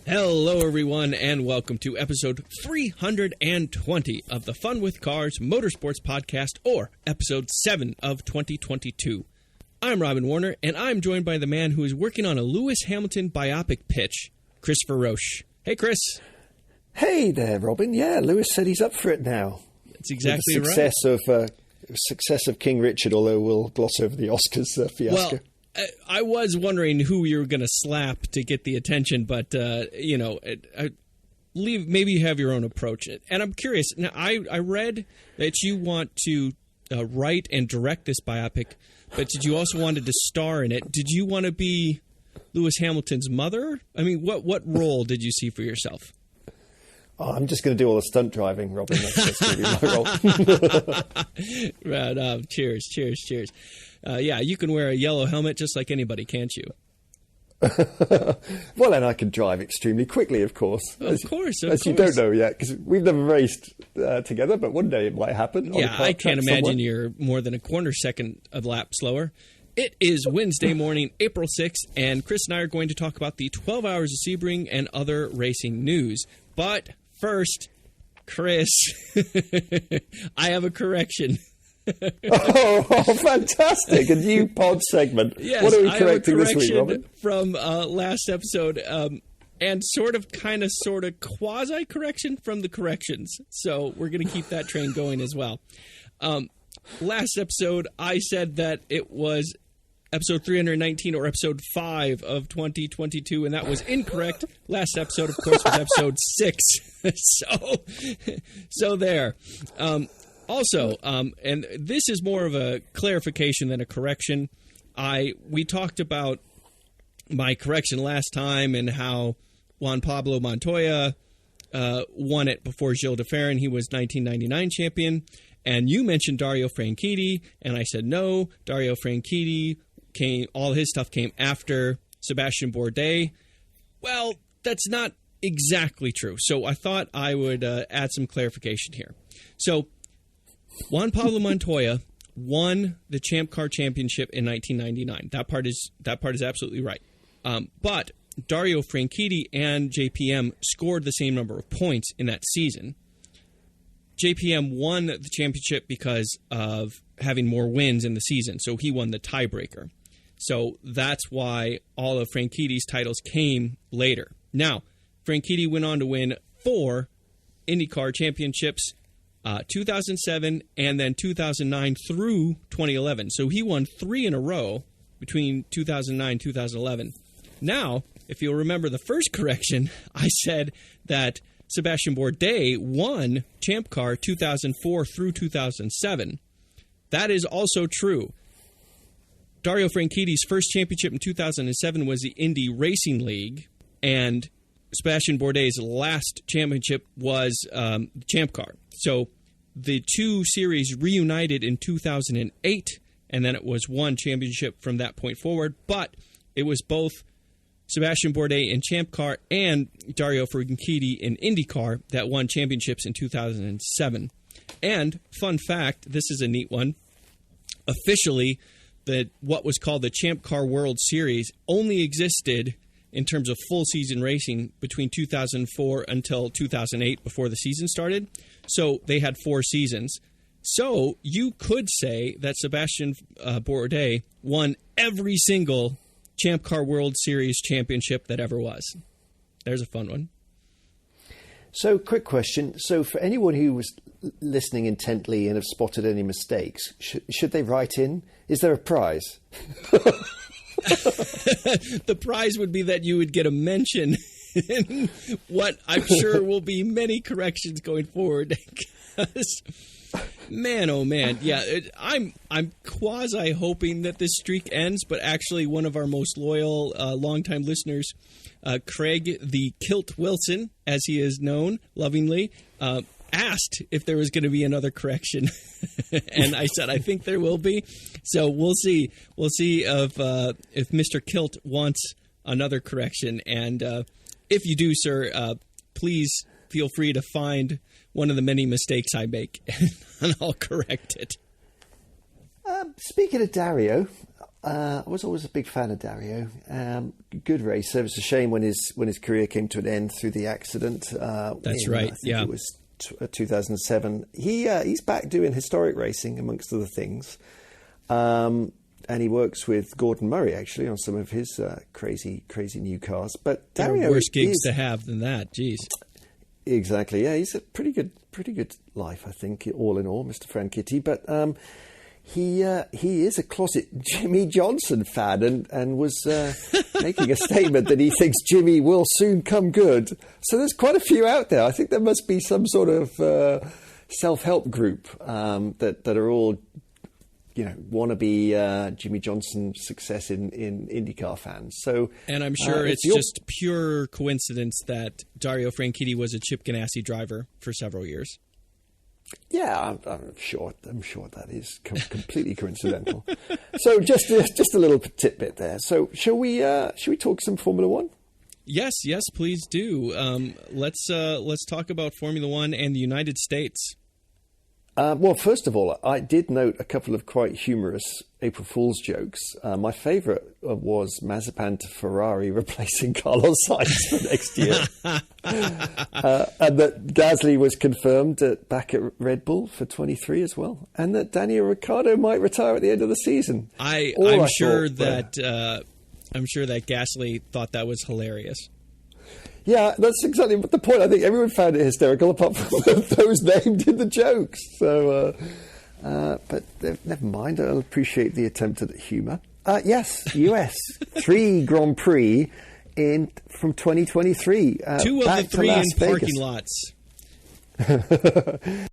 Hello, everyone, and welcome to episode 320 of the Fun with Cars Motorsports Podcast, or episode 7 of 2022. I'm Robin Warner, and I'm joined by the man who is working on a Lewis Hamilton biopic pitch, Christopher Roche. Hey, Chris. Hey there, Robin. Yeah, Lewis said he's up for it now. That's exactly With the success of King Richard, although we'll gloss over the Oscars fiasco. Well, I was wondering who you were going to slap to get the attention, but, maybe you have your own approach. And I'm curious. Now, I read that you want to write and direct this biopic, but did you also wanted to star in it? Did you want to be Lewis Hamilton's mother? I mean, what role did you see for yourself? Oh, I'm just going to do all the stunt driving, Robin. That's going to be my role. Right. Cheers. Yeah, you can wear a yellow helmet just like anybody, can't you? Well, and I can drive extremely quickly, of course. Of course. You don't know yet, because we've never raced together, but one day it might happen. Yeah, I can't imagine you're more than a quarter second a lap slower. It is Wednesday morning, April 6th, and Chris and I are going to talk about the 12 Hours of Sebring and other racing news. But first, Chris, I have a correction. oh, fantastic. A new pod segment. Yes, what are we correcting this week, Robin? From last episode, and sort of quasi-correction from the corrections. So we're going to keep that train going as well. Last episode, I said that it was episode 319 or episode 5 of 2022, and that was incorrect. Last episode, of course, was episode 6. So there. Also, and this is more of a clarification than a correction. We talked about my correction last time and how Juan Pablo Montoya won it before Gilles de Ferran. He was 1999 champion. And you mentioned Dario Franchitti, and I said no. Dario Franchitti all his stuff came after Sebastian Bourdais. Well, that's not exactly true. So I thought I would add some clarification here. So Juan Pablo Montoya won the Champ Car Championship in 1999. That part is absolutely right. But Dario Franchitti and JPM scored the same number of points in that season. JPM won the championship because of having more wins in the season, so he won the tiebreaker. So that's why all of Franchitti's titles came later. Now, Franchitti went on to win 4 IndyCar championships, 2007 and then 2009 through 2011. So he won 3 in a row between 2009 and 2011. Now, if you'll remember the first correction, I said that Sebastian Bourdais won Champ Car 2004 through 2007. That is also true. Dario Franchitti's first championship in 2007 was the Indy Racing League, and Sebastian Bourdais' last championship was Champ Car. So the two series reunited in 2008, and then it was one championship from that point forward. But it was both Sebastian Bourdais in Champ Car and Dario Franchitti in IndyCar that won championships in 2007. And, fun fact, this is a neat one, officially, what was called the Champ Car World Series only existed in terms of full season racing between 2004 until 2008 before the season started. So they had 4 seasons. So you could say that Sebastian Bourdais won every single Champ Car World Series championship that ever was. There's a fun one. So, quick question. So, for anyone who was listening intently and have spotted any mistakes, should they write in? Is there a prize? The prize would be that you would get a mention in what I'm sure will be many corrections going forward. Because, man, oh man, yeah, I'm quasi hoping that this streak ends, but actually one of our most loyal, longtime listeners, Craig the Kilt Wilson, as he is known lovingly, asked if there was going to be another correction, and I said I think there will be. So we'll see. We'll see if Mr. Kilt wants another correction, and if you do, sir, please feel free to find one of the many mistakes I make, and I'll correct it. Speaking of Dario, I was always a big fan of Dario. Good racer. It was a shame when his career came to an end through the accident. That's right. It was 2007. He's back doing historic racing amongst other things, and he works with Gordon Murray actually on some of his crazy new cars. But Dario, there are worse gigs to have than that. Jeez. Exactly. Yeah, he's a pretty good life, I think, all in all, Mr. Franchitti. But he is a closet Jimmy Johnson fan and was making a statement that he thinks Jimmy will soon come good. So there's quite a few out there. I think there must be some sort of self-help group that are all, wannabe Jimmy Johnson success in IndyCar fans. So, and I'm sure it's just pure coincidence that Dario Franchitti was a Chip Ganassi driver for several years. Yeah, I'm sure that is completely coincidental. So just a little tidbit there. So shall we talk some Formula One? Yes, please do. Let's talk about Formula One and the United States. Well, first of all, I did note a couple of quite humorous April Fool's jokes. My favourite was Mazepin to Ferrari replacing Carlos Sainz for next year. And that Gasly was confirmed back at Red Bull for 23 as well. And that Daniel Ricciardo might retire at the end of the season. I'm sure that Gasly thought that was hilarious. Yeah, that's exactly the point. I think everyone found it hysterical, apart from those named in the jokes. So, but never mind. I'll appreciate the attempt at humour. Yes, US 3 Grand Prix from 2023. 2 of the 3 in parking lots.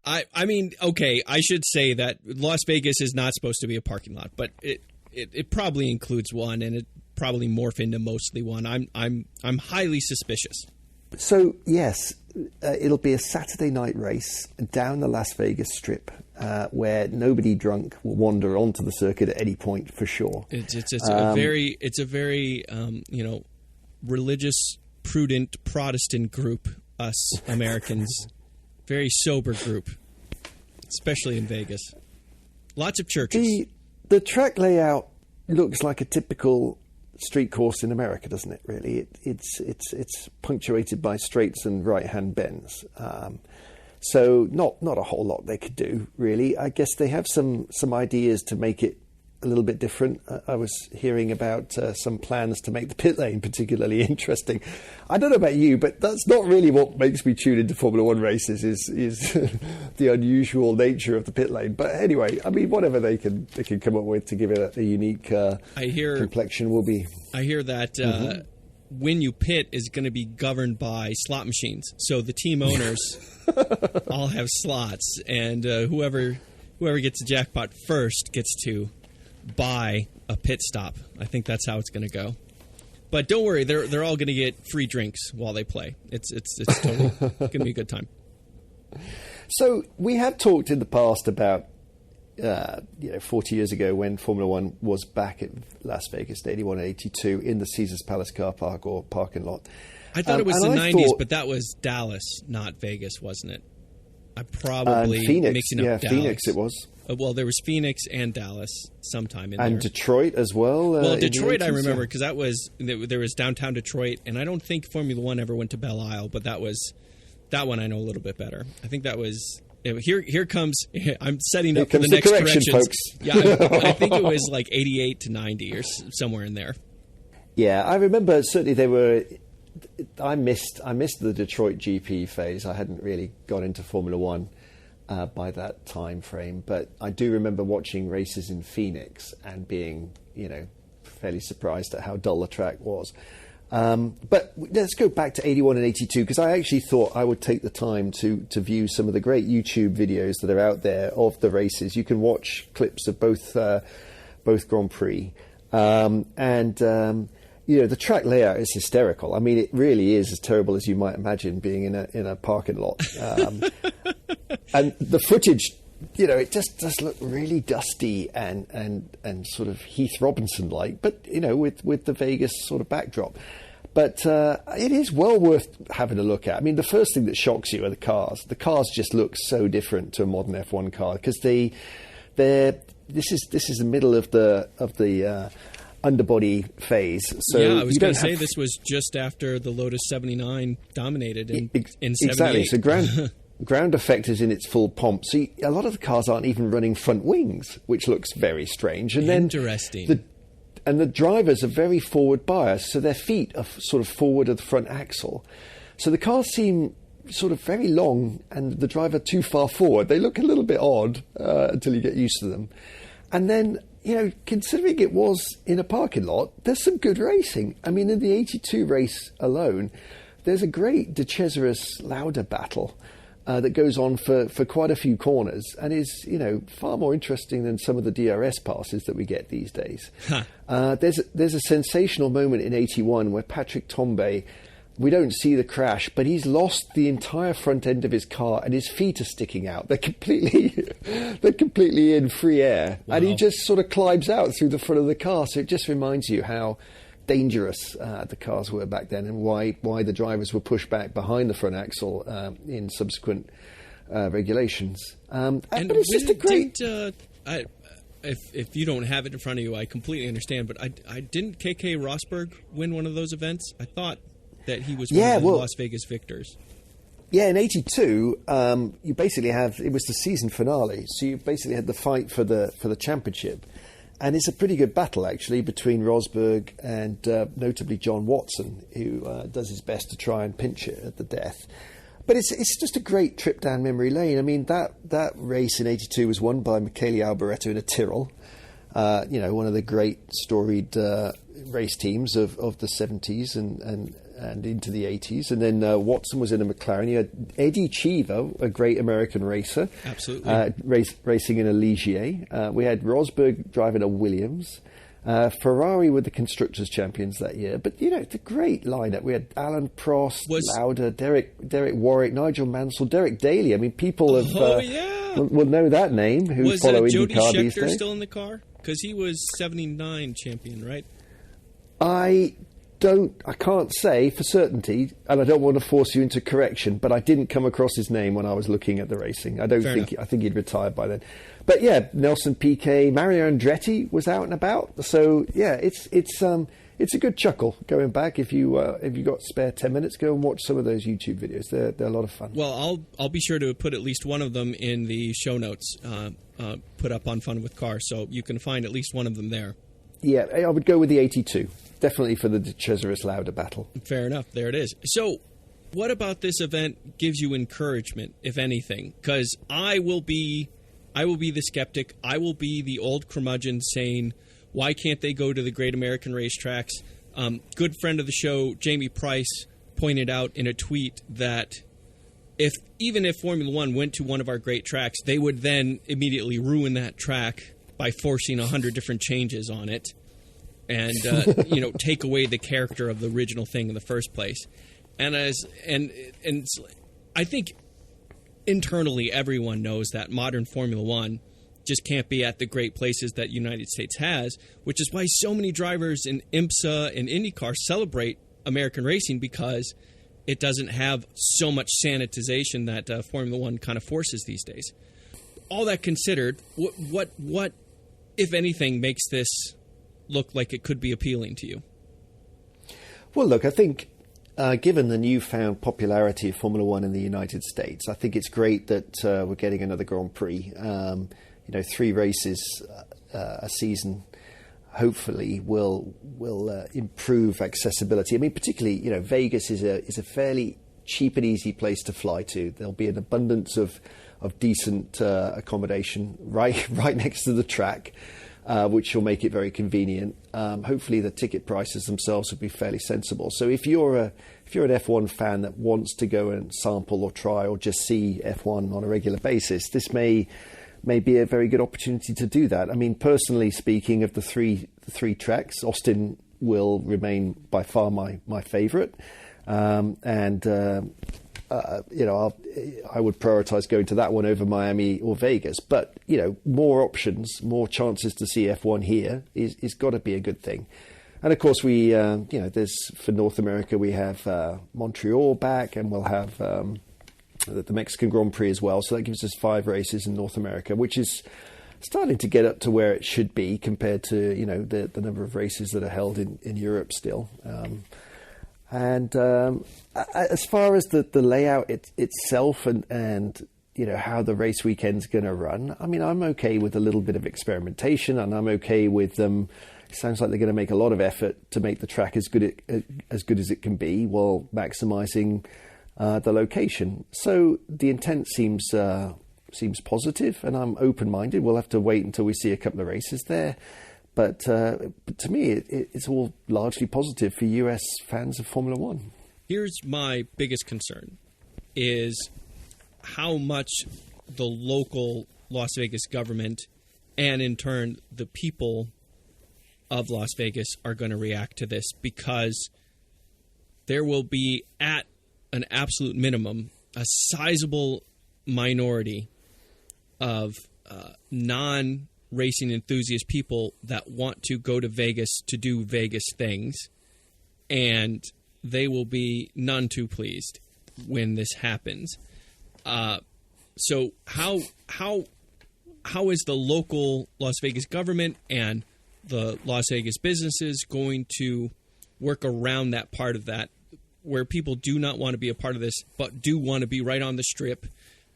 I mean, okay, I should say that Las Vegas is not supposed to be a parking lot, but it probably includes one, and it probably morph into mostly one. I'm highly suspicious. So yes, it'll be a Saturday night race down the Las Vegas Strip, where nobody drunk will wander onto the circuit at any point for sure. It's a very religious, prudent Protestant group. Us Americans, very sober group, especially in Vegas. Lots of churches. The track layout looks like a typical street course in America, doesn't it? Really, it's punctuated by straights and right-hand bends. So not a whole lot they could do, really. I guess they have some ideas to make it a little bit different. I was hearing about some plans to make the pit lane particularly interesting. I don't know about you, but that's not really what makes me tune into Formula One races is the unusual nature of the pit lane. But anyway, I mean, whatever they can come up with to give it a unique complexion will be. I hear that when you pit is going to be governed by slot machines. So the team owners all have slots, and whoever gets the jackpot first gets to buy a pit stop. I think that's how it's going to go. But don't worry, they're all going to get free drinks while they play. It's totally going to be a good time. So we have talked in the past about 40 years ago when Formula One was back at Las Vegas in 81 and 82 in the Caesars Palace car park or parking lot. I thought it was the 90s, but that was Dallas, not Vegas, wasn't it? I'm probably mixing up Dallas. Phoenix it was. Well, there was Phoenix and Dallas sometime in there. And Detroit as well. Well, Detroit I remember because there was downtown Detroit, and I don't think Formula One ever went to Belle Isle, but that one I know a little bit better. I think that was here comes. I'm setting up for the next corrections, folks. Yeah, I think it was like 88 to 90 or somewhere in there. Yeah, I remember certainly they were. I missed the Detroit GP phase. I hadn't really got into Formula One by that time frame, but I do remember watching races in Phoenix and being, fairly surprised at how dull the track was. But let's go back to 81 and 82, because I actually thought I would take the time to view some of the great YouTube videos that are out there of the races. You can watch clips of both Grand Prix, the track layout is hysterical. I mean, it really is as terrible as you might imagine being in a parking lot. And the footage, it just does look really dusty and sort of Heath Robinson-like, but, with the Vegas sort of backdrop. But it is well worth having a look at. I mean, the first thing that shocks you are the cars. The cars just look so different to a modern F1 car because they're this is the middle of the underbody phase. So yeah, I was going to say this was just after the Lotus 79 dominated in 78. Exactly. So ground effect is in its full pomp. So a lot of the cars aren't even running front wings, which looks very strange. And interesting. The drivers are very forward biased, so their feet are sort of forward of the front axle. So the cars seem sort of very long and the driver too far forward. They look a little bit odd until you get used to them. And then, considering it was in a parking lot, there's some good racing. I mean, in the 82 race alone, there's a great De Cesaris-Lauda battle that goes on for quite a few corners and is, far more interesting than some of the DRS passes that we get these days. There's a sensational moment in 81 where Patrick Tambay, we don't see the crash, but he's lost the entire front end of his car and his feet are sticking out. They're completely in free air. Wow. And he just sort of climbs out through the front of the car. So it just reminds you how dangerous the cars were back then and why the drivers were pushed back behind the front axle in subsequent regulations. But it's just a great... If you don't have it in front of you, I completely understand. But I didn't KK Rosberg win one of those events? I thought that he was one of the Las Vegas victors. Yeah, in 82, you basically it was the season finale, so you basically had the fight for the championship. And it's a pretty good battle, actually, between Rosberg and notably John Watson, who does his best to try and pinch it at the death. But it's just a great trip down memory lane. I mean, that race in 82 was won by Michele Alboreto in a Tyrrell, one of the great storied race teams of the 70s and into the 80s. And then Watson was in a McLaren. You had Eddie Cheever, a great American racer. Absolutely. Racing in a Ligier. We had Rosberg driving a Williams. Ferrari were the Constructors' champions that year. But, it's a great lineup. We had Alan Prost, Lauda, Derek Warwick, Nigel Mansell, Derek Daly. I mean, people will know that name who follow IndyCar these days. Was Jody Scheckter still in the car? Because he was 79 champion, right? I can't say for certainty, and I don't want to force you into correction, but I didn't come across his name when I was looking at the racing. I think he'd retired by then. But yeah, Nelson Piquet, Mario Andretti was out and about. So yeah, it's a good chuckle going back. If you got spare 10 minutes, go and watch some of those YouTube videos. They're a lot of fun. Well, I'll be sure to put at least one of them in the show notes, put up on Fun with Cars, so you can find at least one of them there. Yeah, I would go with the 82. Definitely for the De Cesaris-Lauda battle. Fair enough. There it is. So what about this event gives you encouragement, if anything? Because I will be the skeptic. I will be the old curmudgeon saying, why can't they go to the great American racetracks? Good friend of the show, Jamie Price, pointed out in a tweet that even if Formula One went to one of our great tracks, they would then immediately ruin that track by forcing 100 different changes on it and take away the character of the original thing in the first place. And I think internally everyone knows that modern Formula One just can't be at the great places that United States has, which is why so many drivers in IMSA and Indycar celebrate American racing, because it doesn't have so much sanitization that Formula One kind of forces these days. All that considered, what if anything, makes this look like it could be appealing to you? Well, look, I think given the newfound popularity of Formula One in the United States, I think it's great that we're getting another Grand Prix. 3 races a season hopefully will improve accessibility. I mean, particularly, Vegas is a fairly cheap and easy place to fly to. There'll be an abundance of decent accommodation right next to the track, which will make it very convenient. Hopefully, the ticket prices themselves will be fairly sensible. So if you're an F1 fan that wants to go and sample or try or just see F1 on a regular basis, this may be a very good opportunity to do that. I mean, personally speaking, of the three tracks, Austin will remain by far my favourite, I would prioritise going to that one over Miami or Vegas. But more options, more chances to see F1 here is got to be a good thing. And of course, we there's for North America we have Montreal back, and we'll have the Mexican Grand Prix as well. So that gives us 5 races in North America, which is starting to get up to where it should be compared to, the number of races that are held in Europe still. As far as the layout itself and how the race weekend's going to run, I mean, I'm okay with a little bit of experimentation, and I'm okay with them. It sounds like they're going to make a lot of effort to make the track as good as it can be while maximising the location. So the intent seems positive, and I'm open-minded. We'll have to wait until we see a couple of races there. But to me, it's all largely positive for US fans of Formula One. Here's my biggest concern, is how much the local Las Vegas government and, in turn, the people of Las Vegas are going to react to this, because there will be, at an absolute minimum, a sizable minority of non-racing enthusiast people that want to go to Vegas to do Vegas things, and they will be none too pleased when this happens. So how is the local Las Vegas government and the Las Vegas businesses going to work around that part of that, where people do not want to be a part of this, but do want to be right on the strip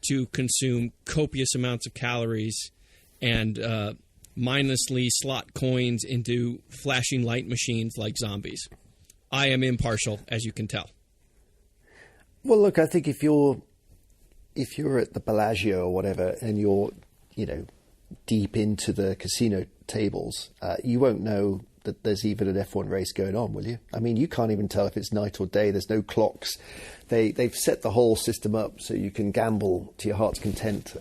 to consume copious amounts of calories and mindlessly slot coins into flashing light machines like zombies? I am impartial, as you can tell. Well, look, I think if you're at the Bellagio or whatever, and you're, deep into the casino tables, you won't know that there's even an F1 race going on, will you? I mean, you can't even tell if it's night or day. There's no clocks. They've set the whole system up so you can gamble to your heart's content,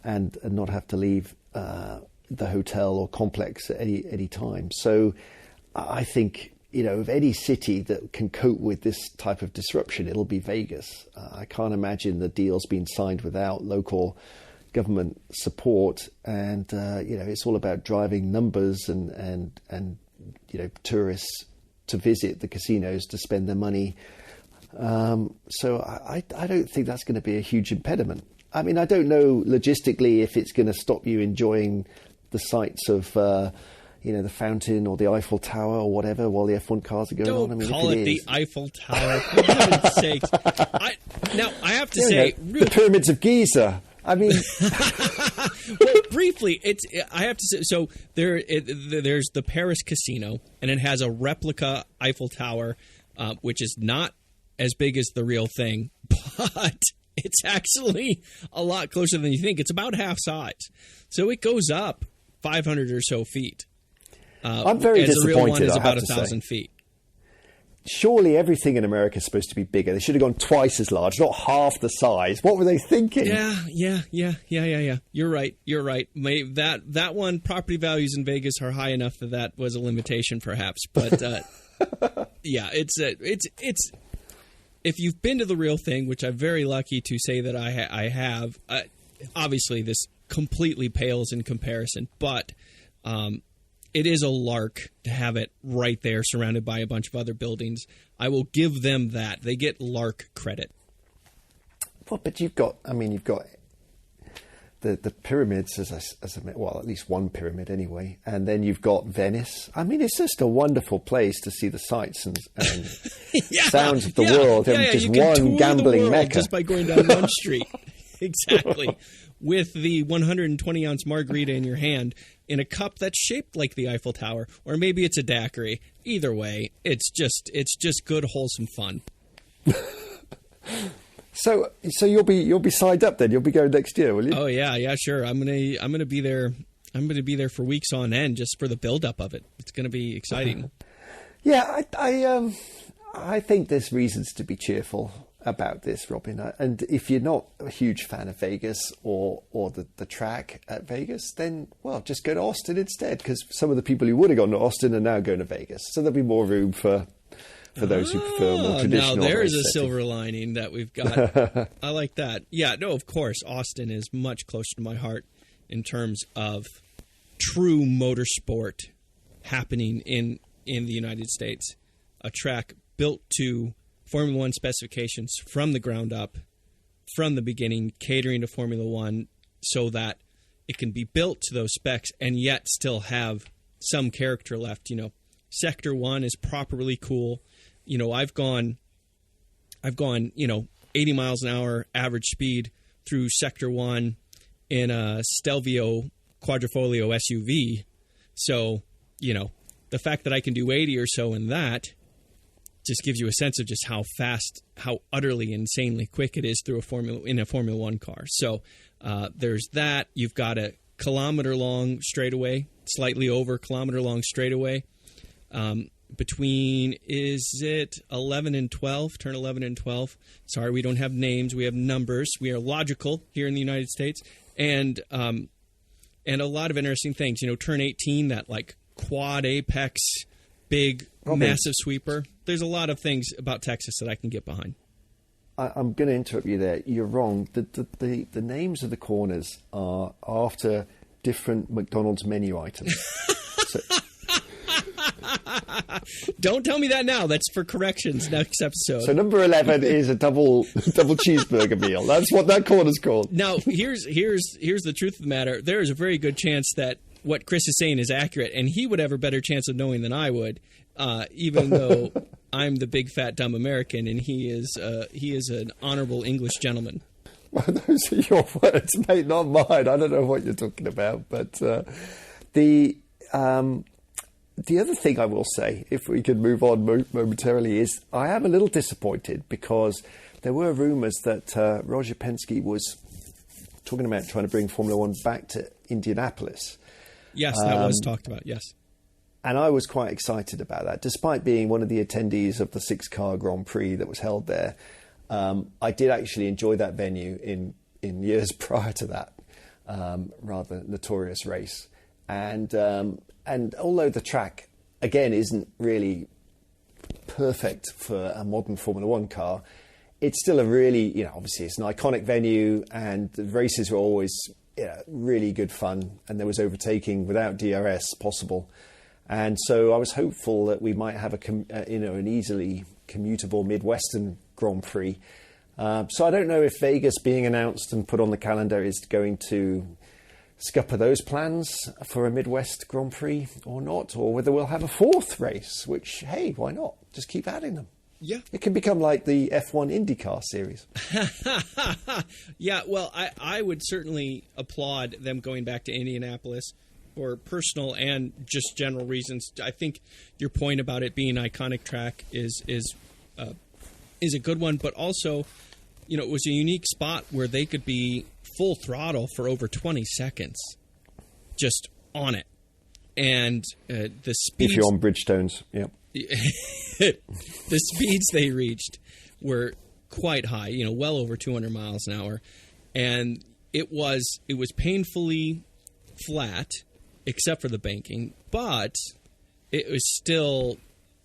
and not have to leave the hotel or complex at any time. So I think, of any city that can cope with this type of disruption, it'll be Vegas. I can't imagine the deals being signed without local government support, and it's all about driving numbers and tourists to visit the casinos to spend their money. So I don't think that's going to be a huge impediment. I mean, I don't know logistically if it's going to stop you enjoying the sights of the fountain or the Eiffel Tower or whatever while the F1 cars are going on. I mean, call if it the Eiffel Tower, for heaven's sakes. I have to say, really, the pyramids of Giza. I mean, well, briefly, I have to say, so there's the Paris Casino, and it has a replica Eiffel Tower, which is not as big as the real thing, but it's actually a lot closer than you think. It's about half size, so it goes up 500 or so feet. I'm very disappointed. The real one is about 1,000 feet. Surely everything in America is supposed to be bigger. They should have gone twice as large, not half the size. What were they thinking? Yeah. You're right. That one, property values in Vegas are high enough that was a limitation, perhaps. But yeah, it's if you've been to the real thing, which I'm very lucky to say that I have. Obviously, this completely pales in comparison, but it is a lark to have it right there surrounded by a bunch of other buildings. I will give them that. They get lark credit. Well, but you've got the pyramids, as I well, at least one pyramid anyway. And then you've got Venice. I mean, it's just a wonderful place to see the sights and sounds of the world. Just one gambling mecca. Just by going down one street. Exactly. With the 120-ounce margarita in your hand in a cup that's shaped like the Eiffel Tower, or maybe it's a daiquiri. Either way, it's just good, wholesome fun. So you'll be signed up then. You'll be going next year, will you? Oh yeah, sure. I'm gonna be there. I'm gonna be there for weeks on end just for the build-up of it. It's gonna be exciting. Yeah, I think there's reasons to be cheerful about this, Robin. And if you're not a huge fan of Vegas or the track at Vegas, then, well, just go to Austin instead, because some of the people who would have gone to Austin are now going to Vegas. So there'll be more room for those who prefer more traditional. Now there's a silver lining that we've got. I like that. Yeah, no, of course, Austin is much closer to my heart in terms of true motorsport happening in the United States. A track built to Formula One specifications from the ground up, from the beginning, catering to Formula One, so that it can be built to those specs and yet still have some character left. Sector 1 is properly cool. I've gone 80 miles an hour average speed through Sector 1 in a Stelvio Quadrifoglio SUV. So, the fact that I can do 80 or so in that just gives you a sense of just how fast, how utterly insanely quick it is through a Formula One car. So there's that. You've got a kilometer-long straightaway, slightly over kilometer-long straightaway. Between, is it 11 and 12? Turn 11 and 12. Sorry, we don't have names. We have numbers. We are logical here in the United States. And a lot of interesting things. Turn 18, that like quad apex, big, massive sweeper. There's a lot of things about Texas that I can get behind. I'm going to interrupt you there. You're wrong. The names of the corners are after different McDonald's menu items. So, don't tell me that now. That's for corrections next episode. So number 11 is a double cheeseburger meal. That's what that corner's called. Now, here's the truth of the matter. There is a very good chance that what Chris is saying is accurate, and he would have a better chance of knowing than I would, even though I'm the big fat dumb American, and he is an honorable English gentleman. Well, those are your words, mate, not mine. I don't know what you're talking about, but the other thing I will say, if we can move on momentarily, is I am a little disappointed because there were rumours that Roger Penske was talking about trying to bring Formula One back to Indianapolis. Yes, that was talked about, yes. And I was quite excited about that, despite being one of the attendees of the 6-car Grand Prix that was held there. I did actually enjoy that venue in years prior to that rather notorious race. And although the track, again, isn't really perfect for a modern Formula One car, it's still a really, obviously it's an iconic venue, and the races were always really good fun, and there was overtaking without DRS possible. And so I was hopeful that we might have an easily commutable Midwestern Grand Prix. So I don't know if Vegas being announced and put on the calendar is going to scupper those plans for a Midwest Grand Prix or not, or whether we'll have a fourth race, which, hey, why not? Just keep adding them. Yeah. It can become like the F1 IndyCar series. Yeah, well, I would certainly applaud them going back to Indianapolis for personal and just general reasons. I think your point about it being an iconic track is a good one, but also, it was a unique spot where they could be full throttle for over 20 seconds, just on it. And the speeds... If you're on Bridgestones, yeah. The speeds they reached were quite high, well over 200 miles an hour. And it was painfully flat, except for the banking, but it was still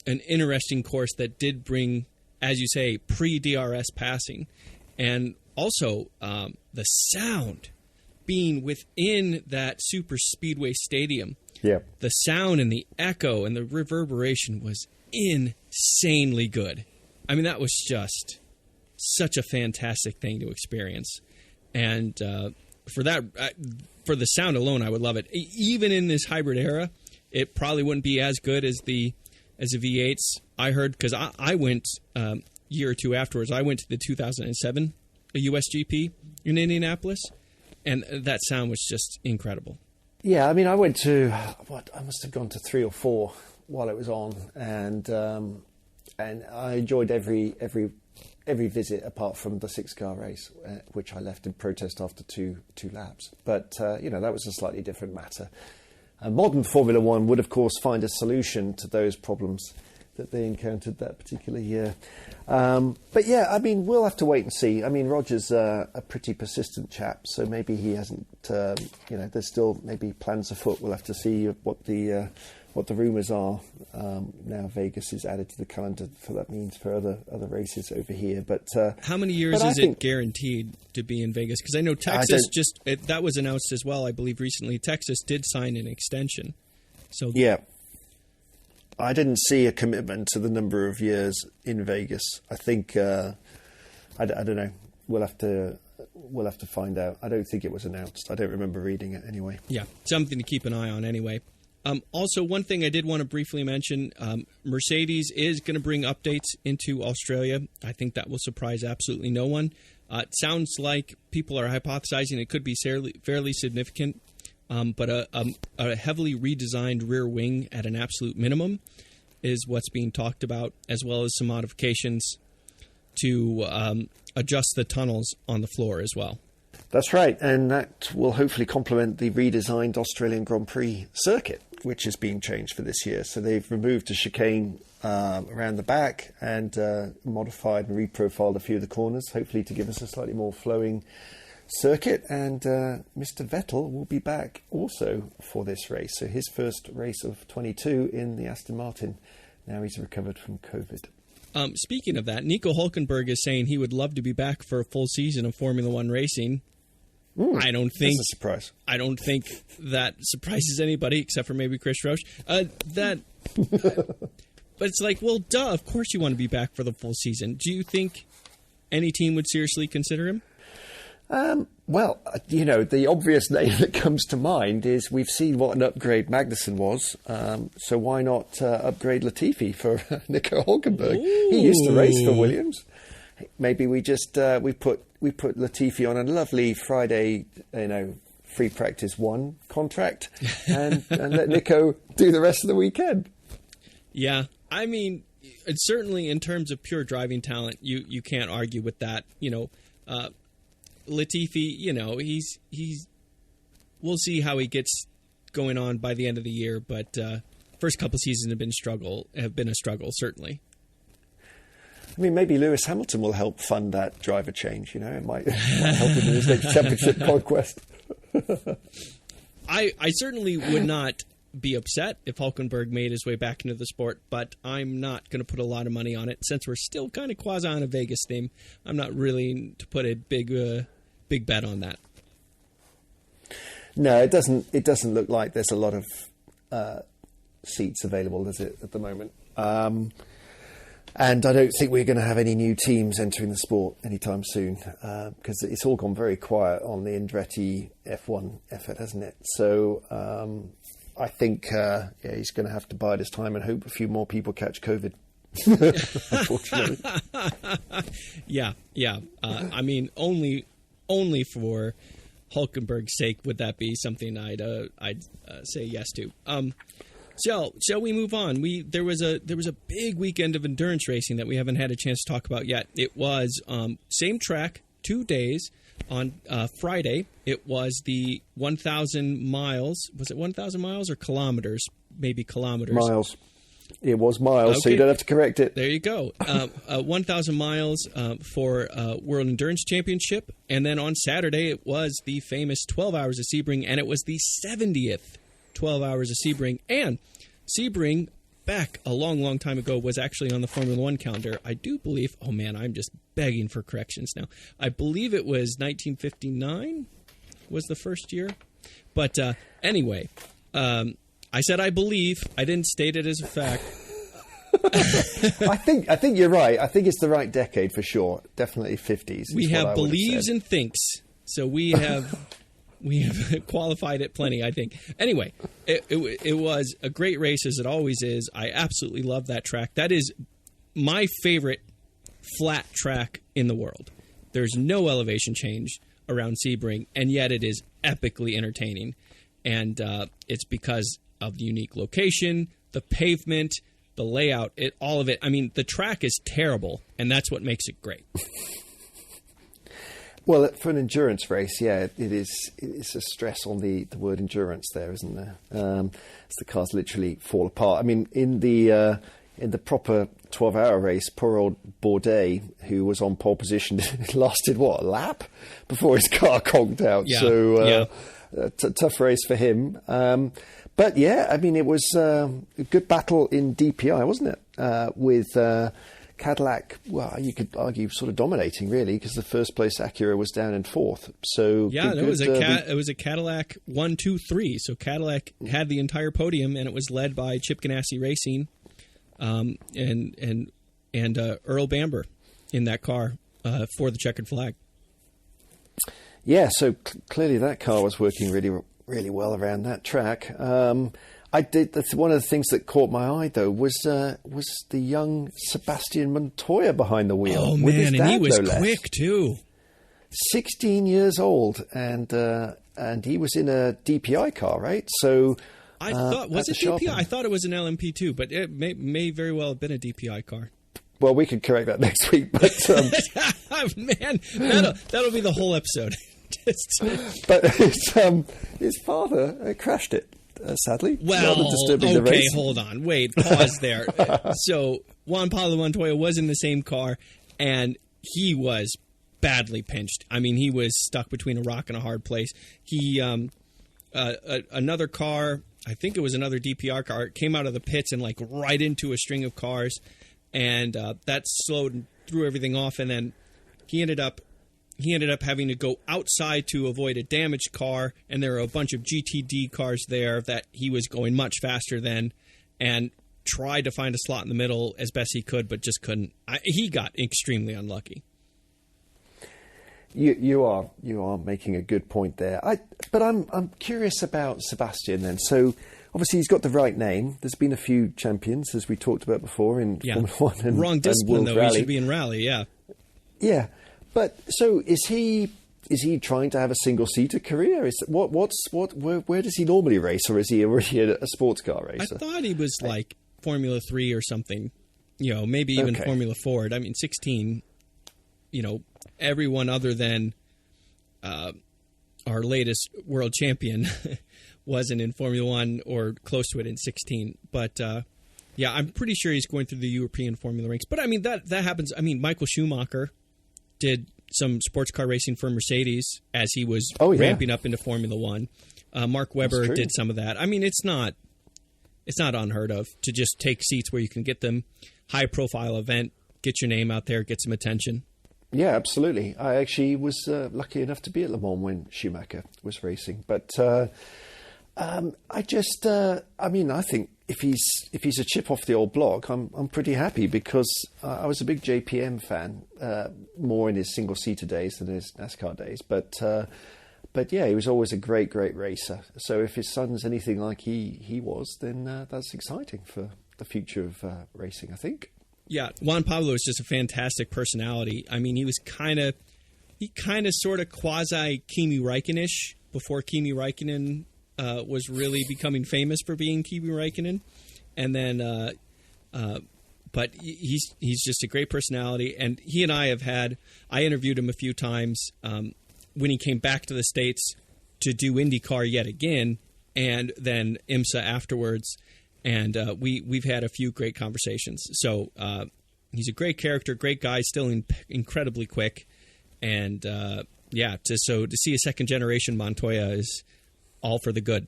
an interesting course that did bring, as you say, pre-DRS passing. And also the sound being within that super speedway stadium. Yeah. The sound and the echo and the reverberation was insanely good. I mean, that was just such a fantastic thing to experience. And for the sound alone, I would love it. Even in this hybrid era, it probably wouldn't be as good as the V8s. I heard, because I went a year or two afterwards, I went to the 2007 USGP in Indianapolis, and that sound was just incredible. Yeah, I mean, I went to I must have gone to 3 or 4 while it was on, and I enjoyed every visit apart from the 6-car race, which I left in protest after two laps. But that was a slightly different matter. Modern Formula One would, of course, find a solution to those problems that they encountered that particular year. But yeah, I mean, we'll have to wait and see. I mean, Roger's a pretty persistent chap, so maybe he hasn't. There's still maybe plans afoot. We'll have to see what the rumours are. Now Vegas is added to the calendar, for that means for other races over here. But how many years is it guaranteed to be in Vegas? Because I know Texas that was announced as well. I believe recently Texas did sign an extension. So yeah. I didn't see a commitment to the number of years in Vegas. I think, I don't know, we'll have to we'll have to find out. I don't think it was announced. I don't remember reading it anyway. Yeah, something to keep an eye on anyway. Also, one thing I did want to briefly mention, Mercedes is going to bring updates into Australia. I think that will surprise absolutely no one. It sounds like people are hypothesizing it could be fairly significant, but a heavily redesigned rear wing at an absolute minimum is what's being talked about, as well as some modifications to adjust the tunnels on the floor as well. That's right, and that will hopefully complement the redesigned Australian Grand Prix circuit, which is being changed for this year. So they've removed the chicane around the back and modified and reprofiled a few of the corners, hopefully to give us a slightly more flowing circuit. And Mr. Vettel will be back also for this race. So his first race of 22 in the Aston Martin. Now he's recovered from COVID. Speaking of that, Nico Hülkenberg is saying he would love to be back for a full season of Formula One racing. I don't think that's a surprise. I don't think that surprises anybody except for maybe Chris Roche. But it's like, well, duh, of course you want to be back for the full season. Do you think any team would seriously consider him? Well, the obvious name that comes to mind is we've seen what an upgrade Magnussen was. So why not upgrade Latifi for Nico Hülkenberg? Ooh. He used to race for Williams. Maybe we just we put Latifi on a lovely Friday, free practice 1 contract and let Nico do the rest of the weekend. Yeah, I mean, it's certainly in terms of pure driving talent, you can't argue with that. Latifi, he's we'll see how he gets going on by the end of the year, but first couple seasons have been a struggle, certainly. I mean, maybe Lewis Hamilton will help fund that driver change. It might help him in his next championship conquest. I certainly would not be upset if Hülkenberg made his way back into the sport, but I'm not going to put a lot of money on it since we're still kind of quasi on a Vegas theme. I'm not really to put a big bet on that. No, it doesn't. It doesn't look like there's a lot of seats available, does it, at the moment? And I don't think we're going to have any new teams entering the sport anytime soon because it's all gone very quiet on the Andretti F1 effort, hasn't it? So I think he's going to have to bide his time and hope a few more people catch COVID. Unfortunately. Yeah. I mean, only for Hülkenberg's sake would that be something I'd say yes to. So shall we move on? There was a big weekend of endurance racing that we haven't had a chance to talk about yet. It was same track, 2 days. On Friday, it was the 1,000 miles. Was it 1,000 miles or kilometers? Maybe kilometers. Miles. It was miles, so you don't have to correct it. There you go. 1,000 miles for World Endurance Championship. And then on Saturday, it was the famous 12 Hours of Sebring, and it was the 70th 12 Hours of Sebring. And Sebring, back a long, long time ago, was actually on the Formula One calendar. I do believe, oh man, I'm just begging for corrections now. I believe it was 1959 was the first year. But anyway, I said I believe. I didn't state it as a fact. I think you're right. I think it's the right decade for sure. Definitely 50s. We have believes and thinks. So we have qualified it plenty, I think. Anyway, it was a great race, as it always is. I absolutely love that track. That is my favorite flat track in the world. There's no elevation change around Sebring, and yet it is epically entertaining. And it's because of the unique location, the pavement, the layout, all of it. I mean, the track is terrible, and that's what makes it great. Well, for an endurance race, yeah, it's a stress on the word endurance there, isn't there? As the cars literally fall apart. I mean, in the proper 12-hour race, poor old Bourdais, who was on pole position, lasted, a lap before his car conked out. Yeah, so tough race for him. But yeah, I mean, it was a good battle in DPI, wasn't it? With Cadillac, well, you could argue sort of dominating, really, because the first place Acura was down in fourth. So yeah, it was a Cadillac 1, 2, 3. So Cadillac had the entire podium, and it was led by Chip Ganassi Racing, and Earl Bamber in that car for the checkered flag. Yeah, so clearly that car was working really, really well around that track. That's one of the things that caught my eye, though, was the young Sebastian Montoya behind the wheel. Oh man, and he was quick too. 16 years old, and he was in a DPI car, right? So I thought, was it DPI? I thought it was an LMP2, but it may very well have been a DPI car. Well, we can correct that next week, but man, that'll be the whole episode. But his father crashed it. Sadly, well, okay, hold on, wait, pause there. So Juan Pablo Montoya was in the same car, and he was badly pinched. I mean, he was stuck between a rock and a hard place. He, another car, I think it was another DPR car, came out of the pits and like right into a string of cars, and that slowed and threw everything off. And then he ended up having to go outside to avoid a damaged car, and there were a bunch of GTD cars there that he was going much faster than, and tried to find a slot in the middle as best he could, but just couldn't. He got extremely unlucky. You are making a good point there. But I'm curious about Sebastian then. So obviously he's got the right name. There's been a few champions, as we talked about before, in Formula One and wrong discipline and though. Rally. He should be in rally. Yeah. Yeah. But so is he trying to have a single-seater career? Where does he normally race, or is he already a sports car racer? I thought he was like Formula 3 or something, maybe even Formula Ford. I mean, 16, everyone other than our latest world champion wasn't in Formula 1 or close to it in 16. But yeah, I'm pretty sure he's going through the European Formula ranks. But I mean, that happens. I mean, Michael Schumacher did some sports car racing for Mercedes as he was ramping up into Formula 1. Mark Webber did some of that. I mean, it's not unheard of to just take seats where you can get them. High profile event, get your name out there, get some attention. Yeah, absolutely. I actually was lucky enough to be at Le Mans when Schumacher was racing. But I think if he's a chip off the old block, I'm pretty happy, because I was a big JPM fan, more in his single-seater days than his NASCAR days. But yeah, he was always a great racer. So if his son's anything like he was, then that's exciting for the future of racing, I think. Yeah, Juan Pablo is just a fantastic personality. I mean, he kind of sort of quasi Kimi Räikkönen-ish before Kimi Räikkönen was really becoming famous for being Kimi Räikkönen, and then, but he's just a great personality. And he and I interviewed him a few times when he came back to the States to do IndyCar yet again, and then IMSA afterwards. And we've had a few great conversations. So he's a great character, great guy, still incredibly quick. And to see a second generation Montoya is all for the good.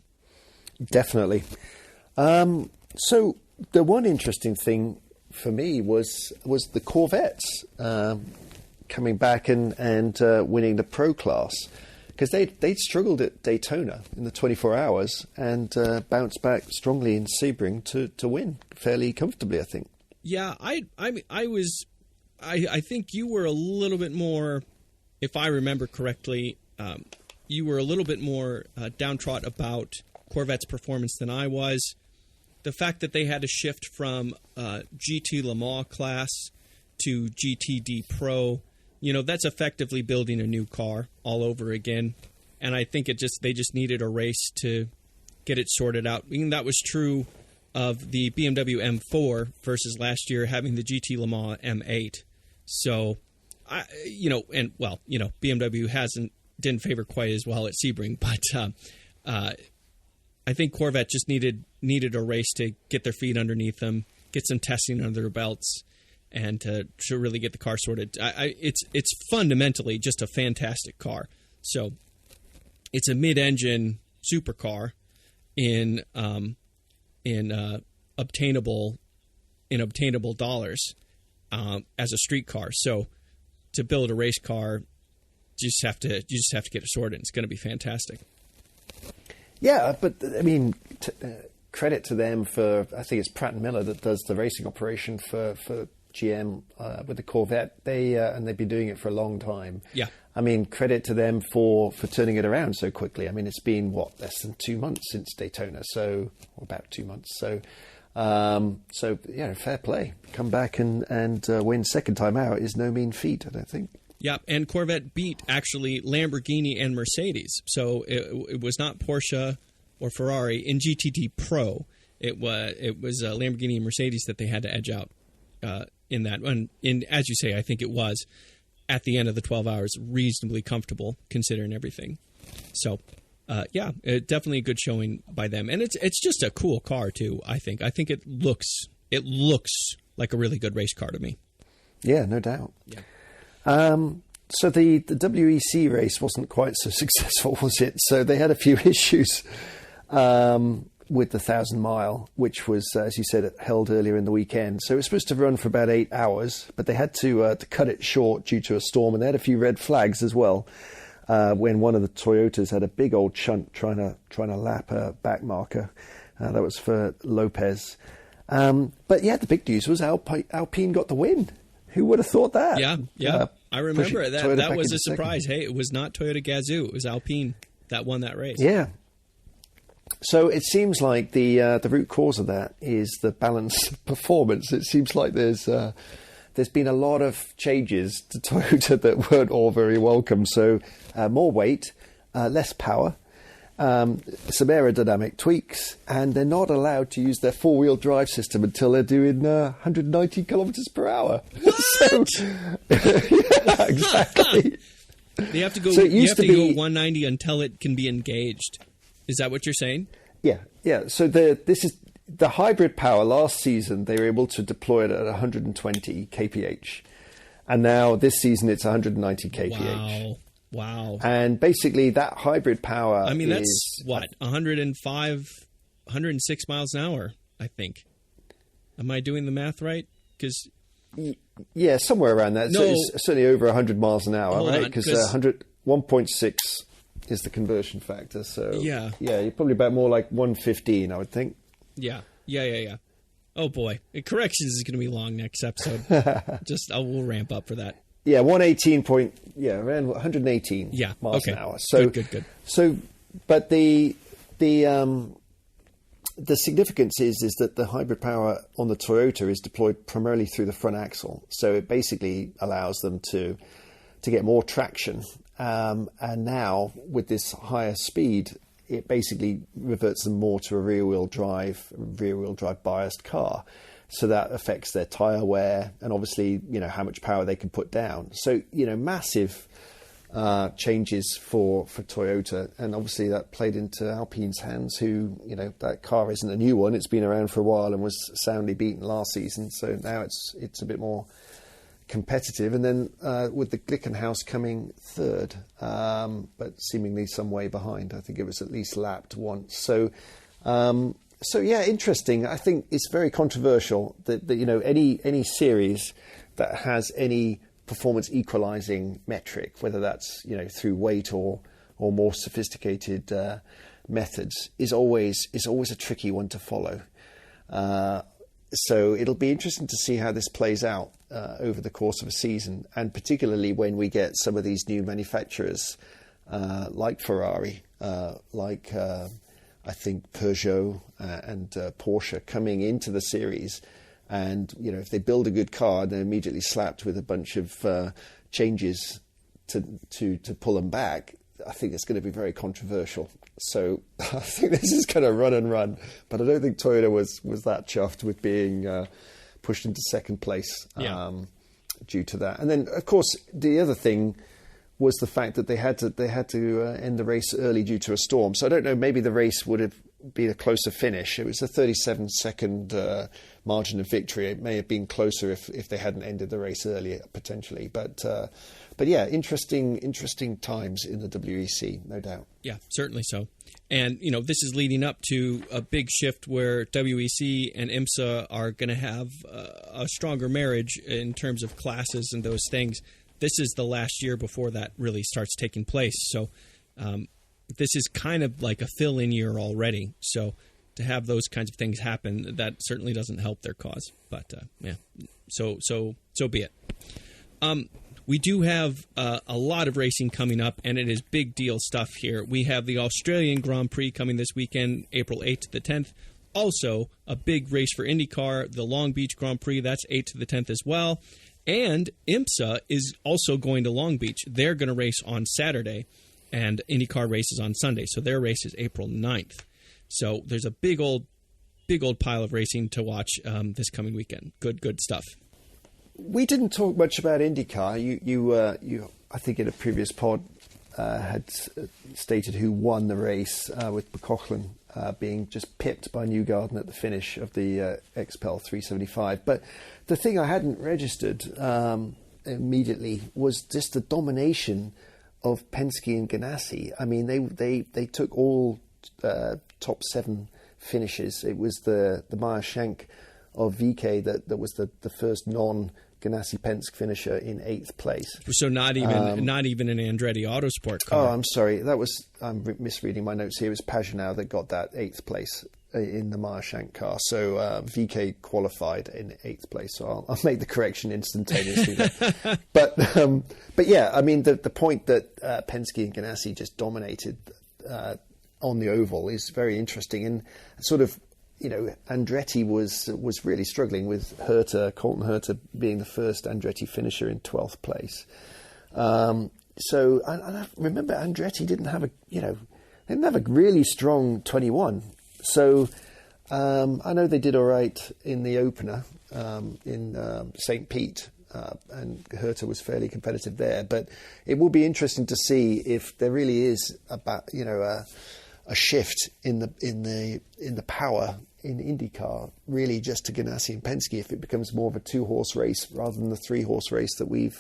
Definitely. So the one interesting thing for me was the Corvettes coming back and winning the Pro Class. Because they'd struggled at Daytona in the 24 hours and bounced back strongly in Sebring to win fairly comfortably, I think. Yeah, I think you were a little bit more, if I remember correctly, you were a little bit more downtrodden about Corvette's performance than I was. The fact that they had to shift from GT Le Mans class to GTD Pro, that's effectively building a new car all over again. And I think they just needed a race to get it sorted out. I mean, that was true of the BMW M4 versus last year having the GT Le Mans M8. So, BMW didn't favor quite as well at Sebring, but I think Corvette just needed a race to get their feet underneath them, get some testing under their belts, and to really get the car sorted. It's fundamentally just a fantastic car. So it's a mid-engine supercar in obtainable dollars as a street car. So to build a race car, you just have to get it sorted. It's going to be fantastic. Yeah, but I mean, credit to them for, I think it's Pratt & Miller that does the racing operation for GM with the Corvette. And they've been doing it for a long time. Yeah. I mean, credit to them for turning it around so quickly. I mean, it's been less than 2 months since Daytona, or about 2 months. So fair play. Come back and win second time out is no mean feat, I don't think. Yeah, and Corvette beat actually Lamborghini and Mercedes. So it was not Porsche or Ferrari in GTD Pro. It was Lamborghini and Mercedes that they had to edge out in that one. And as you say, I think it was at the end of the 12 hours reasonably comfortable considering everything. So definitely a good showing by them, and it's just a cool car too. I think it looks like a really good race car to me. Yeah, no doubt. Yeah. So the WEC race wasn't quite so successful, was it? So they had a few issues with the 1,000 mile, which was, as you said, held earlier in the weekend. So it was supposed to run for about 8 hours, but they had to cut it short due to a storm, and they had a few red flags as well. When one of the Toyotas had a big old chunt trying to lap a back marker. That was for Lopez. But yeah, the big news was Alpine got the win. Who would have thought that? Yeah. I remember that. That was a surprise. Second. Hey, it was not Toyota Gazoo. It was Alpine that won that race. Yeah. So it seems like the root cause of that is the balanced performance. It seems like there's been a lot of changes to Toyota that weren't all very welcome. So more weight, less power, some aerodynamic tweaks, and they're not allowed to use their four-wheel drive system until they're doing 190 kilometers per hour. What? So, yeah, exactly. They have to go. So it you used have to to be go 190 until it can be engaged. Is that what you're saying? Yeah. So this is the hybrid power. Last season, they were able to deploy it at 120 kph, and now this season it's 190 kph. Wow. And basically, that hybrid power. I mean, that's what 105, 106 miles an hour. I think. Am I doing the math right? Because yeah, somewhere around that. No, so it's certainly over 100 miles an hour, right? Because 1.6 is the conversion factor. So yeah, you're probably about more like 115, I would think. Yeah. Oh boy, corrections is going to be long next episode. We'll ramp up for that. Yeah, around 118 miles an hour. So good. So, but the significance is that the hybrid power on the Toyota is deployed primarily through the front axle. So it basically allows them to get more traction. And now with this higher speed, it basically reverts them more to a rear-wheel drive biased car. So that affects their tyre wear and obviously, how much power they can put down. So, massive changes for Toyota. And obviously that played into Alpine's hands, who, that car isn't a new one. It's been around for a while and was soundly beaten last season. So now it's a bit more competitive. And then with the Glickenhaus coming third, but seemingly some way behind. I think it was at least lapped once. So yeah, interesting. I think it's very controversial that any series that has any performance equalizing metric, whether that's through weight or more sophisticated methods, is always a tricky one to follow. So it'll be interesting to see how this plays out over the course of a season, and particularly when we get some of these new manufacturers like Ferrari, I think Peugeot and Porsche coming into the series, and if they build a good car, they're immediately slapped with a bunch of changes to pull them back. I think it's going to be very controversial. So I think this is going to run, but I don't think Toyota was that chuffed with being pushed into second place due to that. And then, of course, the other thing was the fact that they had to end the race early due to a storm. So I don't know, maybe the race would have been a closer finish. It was a 37-second margin of victory. It may have been closer if they hadn't ended the race earlier, potentially. But yeah, interesting times in the WEC, no doubt. Yeah, certainly so. And, this is leading up to a big shift where WEC and IMSA are going to have a stronger marriage in terms of classes and those things. This is the last year before that really starts taking place. So this is kind of like a fill-in year already. So to have those kinds of things happen, that certainly doesn't help their cause. But so be it. We do have a lot of racing coming up, and it is big deal stuff here. We have the Australian Grand Prix coming this weekend, April 8th to the 10th. Also, a big race for IndyCar, the Long Beach Grand Prix, that's 8th to the 10th as well. And IMSA is also going to Long Beach. They're going to race on Saturday, and IndyCar races on Sunday. So their race is April 9th. So there's a big old pile of racing to watch this coming weekend. Good stuff. We didn't talk much about IndyCar. You I think in a previous pod had stated who won the race, with McLaughlin being just pipped by Newgarden at the finish of the XPEL 375. But the thing I hadn't registered immediately was just the domination of Penske and Ganassi. I mean, they took all top 7 finishes. It was the Meyer Shank of VK that was the first non-Ganassi Penske finisher in 8th place. So not even an Andretti Autosport car. Oh, I'm sorry. I'm misreading my notes here. It was Pagenaud that got that 8th place in the Meyer Shank car. So VK qualified in 8th place. So I'll make the correction instantaneously. but yeah, I mean, the point that Penske and Ganassi just dominated on the oval is very interesting, and sort of, Andretti was really struggling with Colton Herta being the first Andretti finisher in 12th place. So I remember Andretti didn't have a really strong 21. So I know they did all right in the opener in St. Pete, and Herta was fairly competitive there. But it will be interesting to see if there really is a shift in the power in IndyCar, really just to Ganassi and Penske, if it becomes more of a 2-horse race rather than the 3-horse race that we've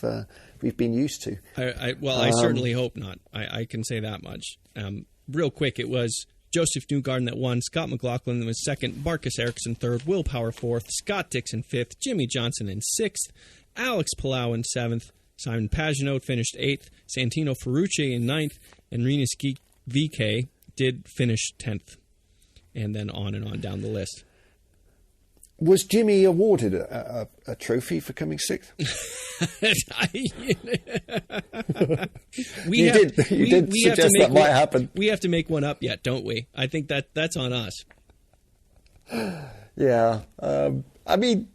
been used to. I certainly hope not. I can say that much. Real quick, it was Joseph Newgarden that won, Scott McLaughlin was second, Marcus Ericsson third, Will Power fourth, Scott Dixon fifth, Jimmy Johnson in sixth, Alex Palau in seventh, Simon Pagenaud finished eighth, Santino Ferrucci in ninth, and Rinus VK did finish 10th, and then on and on down the list. Was Jimmy awarded a trophy for coming sixth? You did suggest that might happen. We have to make one up yet, don't we? I think that's on us. Yeah. I mean,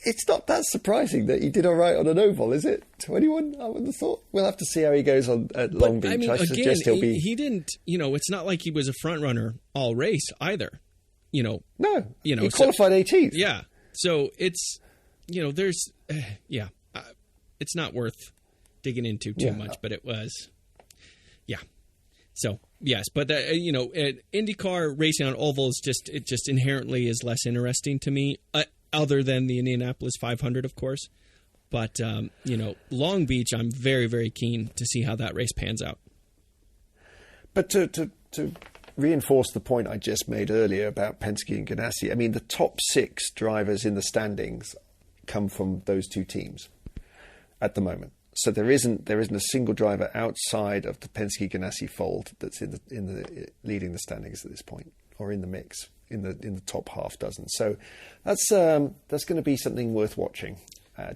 it's not that surprising that he did all right on an oval, is it? 21, I would have thought. We'll have to see how he goes at Long Beach. I mean, suggest he'll be... he didn't, it's not like he was a front runner all race either. No, he qualified 18th. Yeah. So it's, there's, it's not worth digging into too much, but it was, yeah. So, yes, but, IndyCar racing on ovals just inherently is less interesting to me, other than the Indianapolis 500, of course. But, Long Beach, I'm very, very keen to see how that race pans out. But to reinforce the point I just made earlier about Penske and Ganassi, I mean, the top 6 drivers in the standings come from those two teams at the moment. So there isn't a single driver outside of the Penske Ganassi fold that's in the leading the standings at this point, or in the mix in the top half dozen. So that's going to be something worth watching.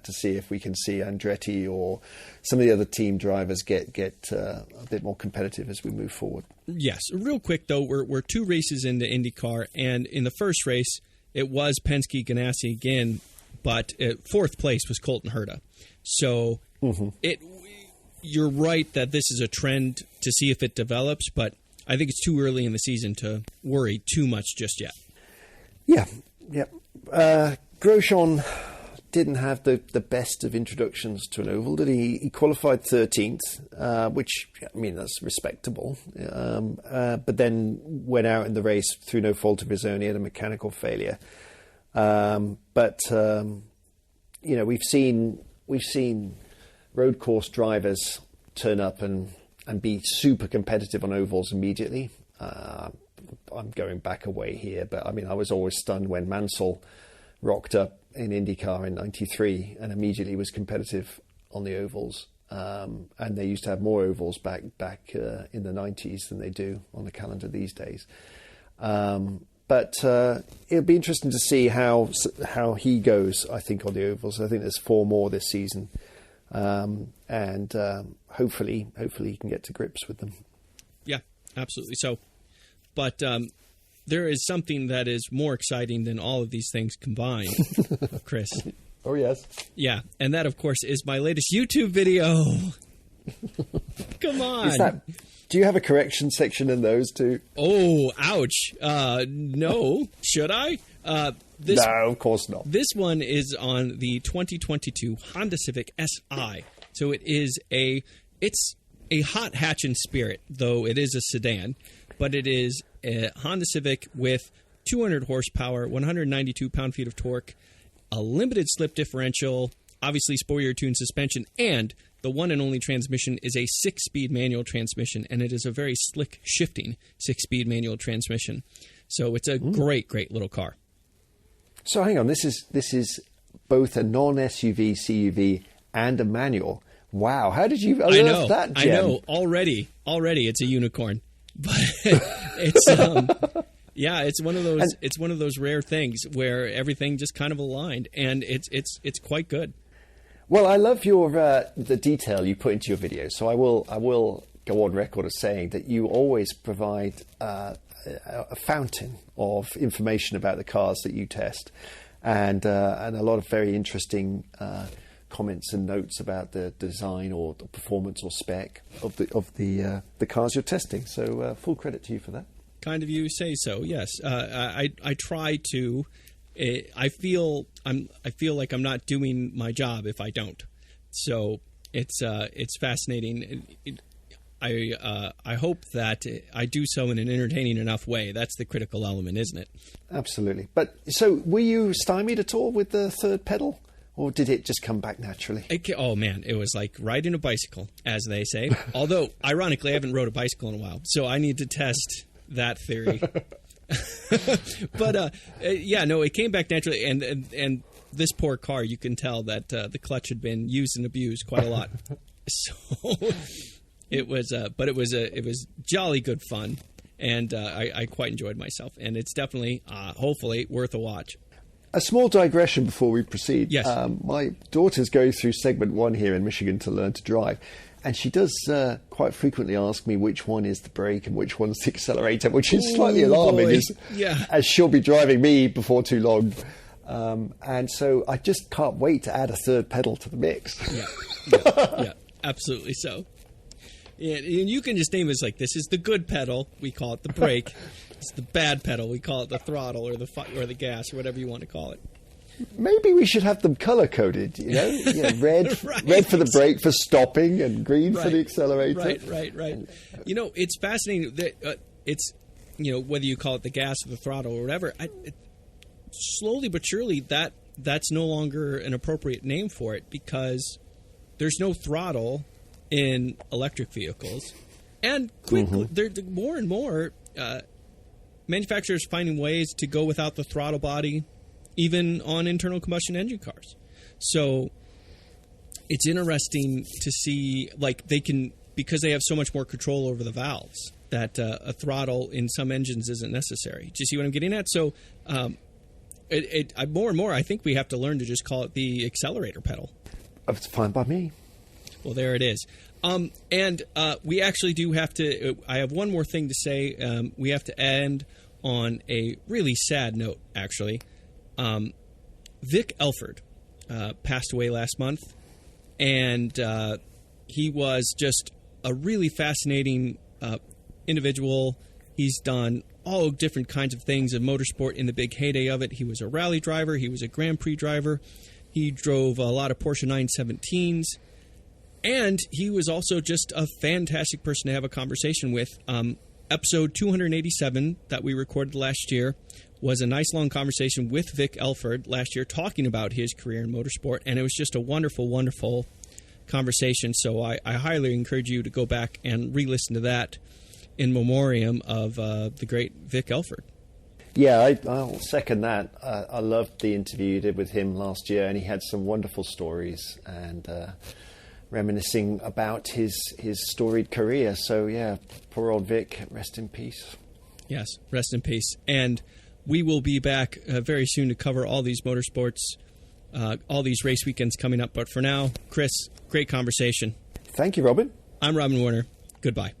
To see if we can see Andretti or some of the other team drivers get a bit more competitive as we move forward. Yes. Real quick, though, we're 2 races into IndyCar, and in the first race, it was Penske Ganassi again, but 4th place was Colton Herta. So you're right that this is a trend to see if it develops, but I think it's too early in the season to worry too much just yet. Yeah. Grosjean didn't have the best of introductions to an oval, did he? He qualified 13th, which, I mean, that's respectable. But then went out in the race through no fault of his own. He had a mechanical failure. But we've seen road course drivers turn up and be super competitive on ovals immediately. I'm going back a way here, but I mean, I was always stunned when Mansell rocked up in IndyCar in '93 and immediately was competitive on the ovals. And they used to have more ovals back in the '90s than they do on the calendar these days. But But it'll be interesting to see how he goes, I think, on the ovals. I think there's 4 more this season. And hopefully he can get to grips with them. Yeah, absolutely. So, but there is something that is more exciting than all of these things combined, Chris. Oh, yes. Yeah, and that, of course, is my latest YouTube video. Come on. Do you have a correction section in those too? Oh, ouch. No. Should I? No, of course not. This one is on the 2022 Honda Civic Si. So it's a hot hatch in spirit, though it is a sedan. But it is a Honda Civic with 200 horsepower, 192 pound-feet of torque, a limited slip differential, obviously spoiler-tuned suspension, and the one and only transmission is a 6-speed manual transmission, and it is a very slick shifting 6-speed manual transmission. So it's a great, great little car. So hang on, this is both a non-SUV, CUV, and a manual. Wow, how did you unearth that gem? I know, already it's a unicorn. But it's yeah, it's one of those rare things where everything just kind of aligned, and it's quite good. Well, I love your the detail you put into your video. So I will go on record as saying that you always provide a fountain of information about the cars that you test, and a lot of very interesting comments and notes about the design or the performance or spec of the cars you're testing. So full credit to you for that. Kind of you say so. Yes, I try to. I feel like I'm not doing my job if I don't. So it's fascinating. I hope that I do so in an entertaining enough way. That's the critical element, isn't it? Absolutely. But so were you stymied at all with the third pedal? Or did it just come back naturally? Oh, man, it was like riding a bicycle, as they say. Although, ironically, I haven't rode a bicycle in a while, so I need to test that theory. But, yeah, no, it came back naturally. And this poor car, you can tell that the clutch had been used and abused quite a lot. So it was jolly good fun. And I quite enjoyed myself. And it's definitely, hopefully, worth a watch. A small digression before we proceed. Yes. My daughter's going through segment 1 here in Michigan to learn to drive. And she does quite frequently ask me which one is the brake and which one's the accelerator, which is slightly alarming as she'll be driving me before too long. And so I just can't wait to add a third pedal to the mix. Yeah, absolutely so. Yeah, and you can just name it as like, this is the good pedal, we call it the brake. It's the bad pedal, we call it the throttle or the gas or whatever you want to call it. Maybe we should have them color-coded, red red for the brake for stopping and green for the accelerator. Right. You know, it's fascinating that it's, whether you call it the gas or the throttle or whatever, slowly but surely that's no longer an appropriate name for it because there's no throttle in electric vehicles. And quickly, they're more and more manufacturers finding ways to go without the throttle body, even on internal combustion engine cars. So it's interesting to see, like, they can, because they have so much more control over the valves, that a throttle in some engines isn't necessary. Do you see what I'm getting at? So more and more, I think we have to learn to just call it the accelerator pedal. It's fine by me. Well, there it is. And we actually do have to, I have one more thing to say. We have to end on a really sad note, actually. Vic Elford passed away last month, and he was just a really fascinating individual. He's done all different kinds of things in motorsport in the big heyday of it. He was a rally driver. He was a Grand Prix driver. He drove a lot of Porsche 917s. And he was also just a fantastic person to have a conversation with. Episode 287 that we recorded last year was a nice long conversation with Vic Elford last year talking about his career in motorsport. And it was just a wonderful, wonderful conversation. So I highly encourage you to go back and re-listen to that in memoriam of the great Vic Elford. Yeah, I'll second that. I loved the interview you did with him last year, and he had some wonderful stories and reminiscing about his storied career. So, yeah, poor old Vic, rest in peace. Yes, rest in peace. And we will be back very soon to cover all these motorsports, all these race weekends coming up. But for now, Chris, great conversation. Thank you, Robin. I'm Robin Warner. Goodbye.